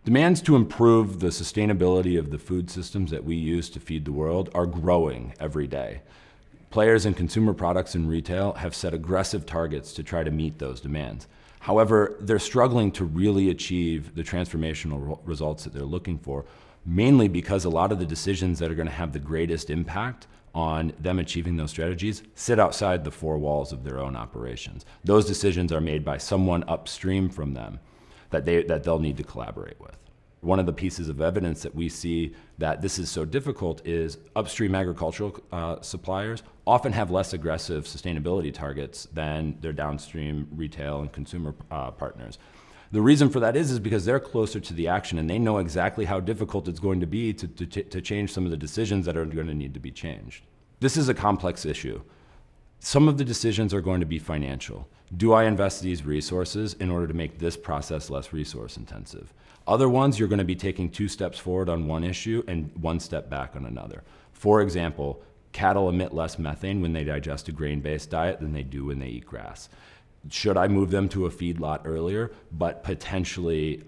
Demands to improve the sustainability of the food systems that we use to feed the world are growing every day. Players in consumer products and retail have set aggressive targets to try to meet those demands. However, they're struggling to really achieve the transformational results that they're looking for, mainly because a lot of the decisions that are going to have the greatest impact on them achieving those strategies sit outside the four walls of their own operations. Those decisions are made by someone upstream from them that they'll need to collaborate with. One of the pieces of evidence that we see that this is so difficult is upstream agricultural suppliers often have less aggressive sustainability targets than their downstream retail and consumer partners. The reason for that is because they're closer to the action and they know exactly how difficult it's going to be to change some of the decisions that are going to need to be changed. This is a complex issue. Some of the decisions are going to be financial. Do I invest these resources in order to make this process less resource intensive? Other ones, you're going to be taking 2 steps forward on one issue and 1 step back on another. For example, cattle emit less methane when they digest a grain-based diet than they do when they eat grass. Should I move them to a feedlot earlier, but potentially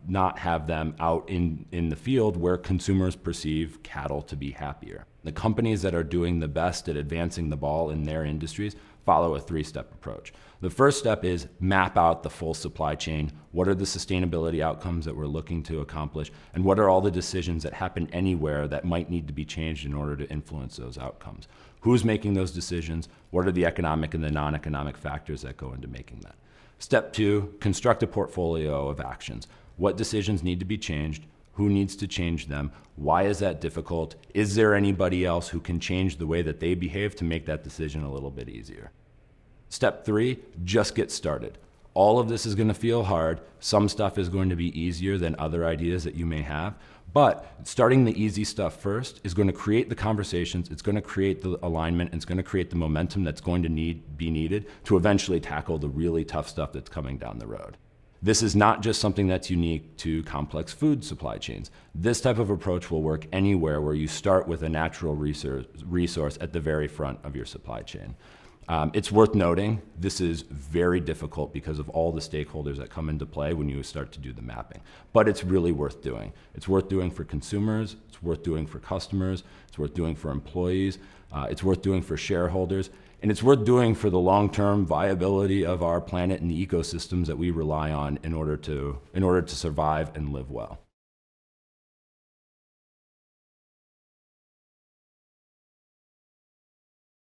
not have them out in the field where consumers perceive cattle to be happier? The companies that are doing the best at advancing the ball in their industries follow a 3-step approach. The first step is map out the full supply chain. What are the sustainability outcomes that we're looking to accomplish? And what are all the decisions that happen anywhere that might need to be changed in order to influence those outcomes? Who's making those decisions? What are the economic and the non-economic factors that go into making that? Step 2, construct a portfolio of actions. What decisions need to be changed? Who needs to change them? Why is that difficult? Is there anybody else who can change the way that they behave to make that decision a little bit easier? Step 3, just get started. All of this is going to feel hard. Some stuff is going to be easier than other ideas that you may have. But starting the easy stuff first is going to create the conversations, it's going to create the alignment, and it's going to create the momentum that's going to be needed to eventually tackle the really tough stuff that's coming down the road. This is not just something that's unique to complex food supply chains. This type of approach will work anywhere where you start with a natural resource at the very front of your supply chain. It's worth noting, this is very difficult because of all the stakeholders that come into play when you start to do the mapping. But it's really worth doing. It's worth doing for consumers, it's worth doing for customers, it's worth doing for employees, it's worth doing for shareholders, and it's worth doing for the long-term viability of our planet and the ecosystems that we rely on in order to survive and live well.